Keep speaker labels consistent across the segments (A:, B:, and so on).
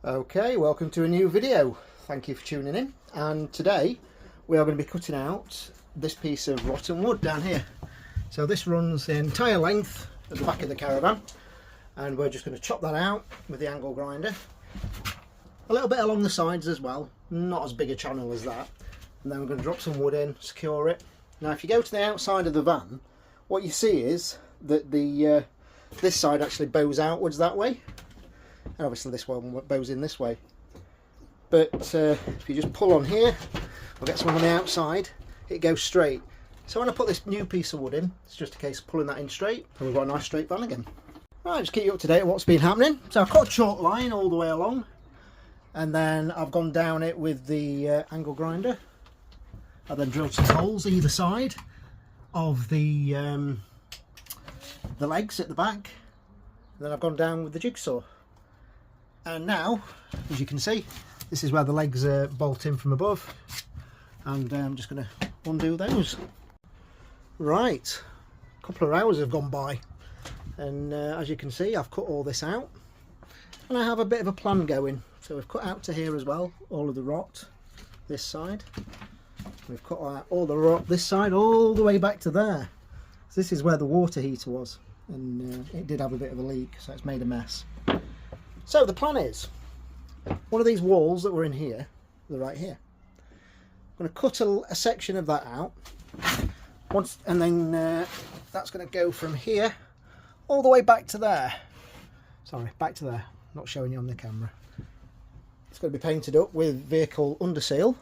A: Okay, welcome to a new video. Thank you for tuning in. And today we are going to be cutting out this piece of rotten wood down here. So this runs the entire length at the back of the caravan, and we're just going to chop that out with the angle grinder. A little bit along the sides as well, not as big a channel as that. And then we're going to drop some wood in, secure it. Now if you go to the outside of the van, what you see is that the this side actually bows outwards that way. And obviously this one bows in this way, but if you just pull on here, we'll get some on the outside, it goes straight. So when I put this new piece of wood in, it's just a case of pulling that in straight, and we've got a nice straight van again. Right, just keep you up to date on what's been happening. So I've got a chalk line all the way along, and then I've gone down it with the angle grinder. I've then drilled some holes either side of the legs at the back, and then I've gone down with the jigsaw. And now, as you can see, this is where the legs bolt in from above, and I'm just going to undo those. Right, a couple of hours have gone by, and as you can see, I've cut all this out, and I have a bit of a plan going. So we've cut out to here as well, all of the rot this side. We've cut out all the rot this side, all the way back to there. So this is where the water heater was, and it did have a bit of a leak, so it's made a mess. So the plan is, one of these walls that were in here, they're right here. I'm going to cut a section of that out, and then that's going to go from here all the way back to there. Sorry, back to there. Not showing you on the camera. It's going to be painted up with vehicle underseal,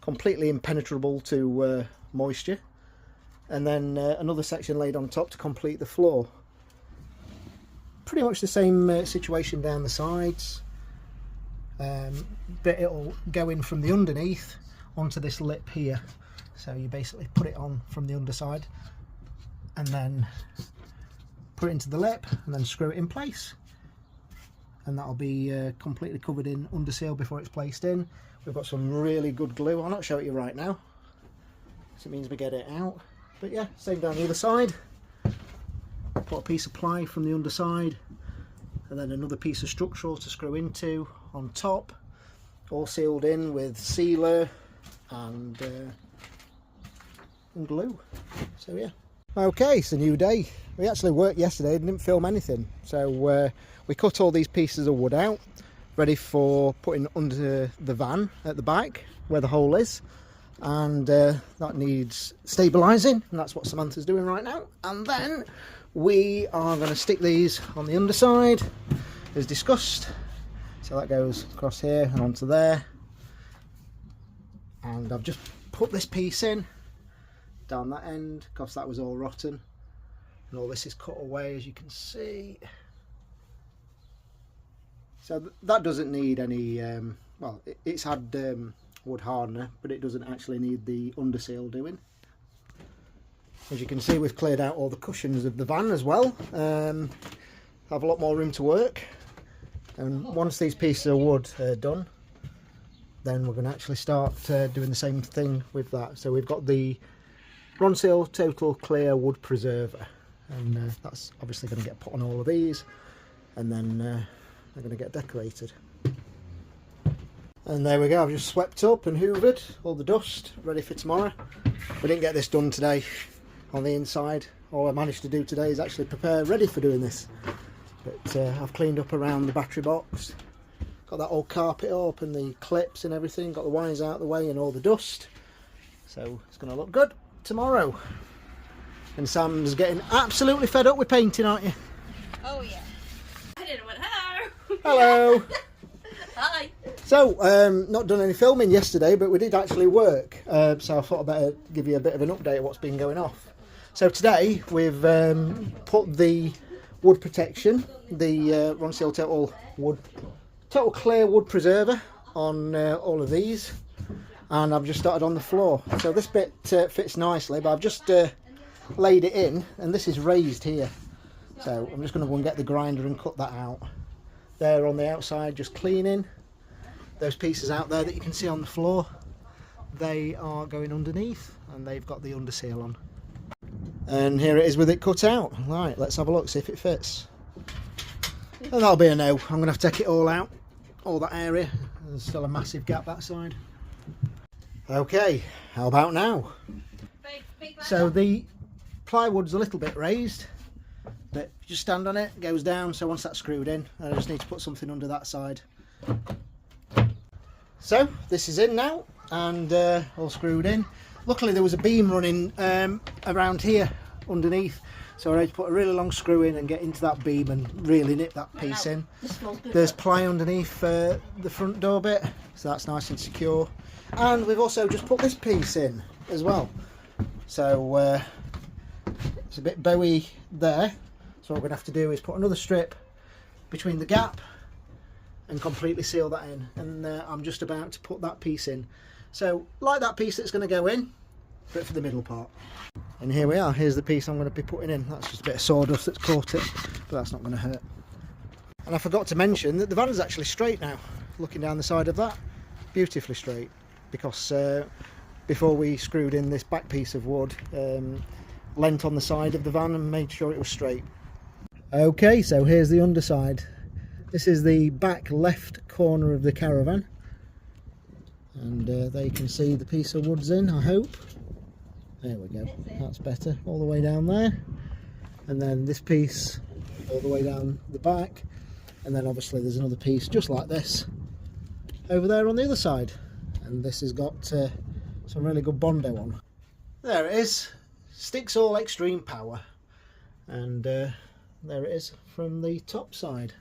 A: completely impenetrable to moisture, and then another section laid on top to complete the floor. Pretty much the same situation down the sides, but it'll go in from the underneath onto this lip here. So you basically put it on from the underside and then put it into the lip and then screw it in place, and that'll be completely covered in underseal before it's placed in. We've got some really good glue. I'll not show it you right now, so it means we get it out, but yeah, same down the other side. Put a piece of ply from the underside, and then another piece of structural to screw into on top, all sealed in with sealer and glue. So yeah, okay, it's a new day. We actually worked yesterday and didn't film anything, so we cut all these pieces of wood out ready for putting under the van at the back where the hole is, and that needs stabilising, and that's what Samantha's doing right now. And then we are going to stick these on the underside as discussed. So that goes across here and onto there, and I've just put this piece in down that end because that was all rotten, and all this is cut away, as you can see. So that doesn't need any well, it's had wood hardener, but it doesn't actually need the underseal doing. As you can see, we've cleared out all the cushions of the van as well. Have a lot more room to work, and once these pieces of wood are done, then we're going to actually start doing the same thing with that. So we've got the Ronseal Total Clear Wood Preserver, and that's obviously going to get put on all of these, and then they're going to get decorated. And there we go, I've just swept up and hoovered all the dust, ready for tomorrow. We didn't get this done today on the inside. All I managed to do today is actually prepare ready for doing this. But I've cleaned up around the battery box, got that old carpet up and the clips and everything, got the wires out of the way and all the dust. So it's going to look good tomorrow. And Sam's getting absolutely fed up with painting, aren't you?
B: Oh yeah. I didn't want hello.
A: Hello.
B: Hi.
A: So, not done any filming yesterday, but we did actually work. So I thought I'd better give you a bit of an update of what's been going off. So today we've put the wood protection, the Ronseal Total Clear Wood Preserver on all of these, and I've just started on the floor. So this bit fits nicely, but I've just laid it in, and this is raised here. So I'm just going to go and get the grinder and cut that out. There on the outside, just cleaning. Those pieces out there that you can see on the floor, they are going underneath, and they've got the underseal on. And here it is with it cut out. Right, let's have a look, see if it fits. And that'll be a no. I'm going to have to take it all out all that area. There's still a massive gap that side. Okay, how about now? So the plywood's a little bit raised, but you just stand on it, it goes down. So once that's screwed in, I just need to put something under that side. So this is in now and all screwed in. Luckily there was a beam running around here underneath, so I had to put a really long screw in and get into that beam and really nip that piece in. There's ply underneath the front door bit, so that's nice and secure. And we've also just put this piece in as well. So it's a bit bowy there, so what we're going to have to do is put another strip between the gap and completely seal that in. And I'm just about to put that piece in. So like that piece that's going to go in, but for the middle part. And here we are, here's the piece I'm going to be putting in. That's just a bit of sawdust that's caught it, but that's not going to hurt. And I forgot to mention that the van's actually straight now. Looking down the side of that, beautifully straight, because before we screwed in this back piece of wood, leant on the side of the van and made sure it was straight. Okay, so here's the underside. This is the back left corner of the caravan, and there you can see the piece of wood's in, I hope. There we go, that's better, all the way down there. And then this piece all the way down the back, and then obviously there's another piece just like this over there on the other side, and this has got some really good Bondo on. There it is, Sticks All Extreme Power, and there it is from the top side.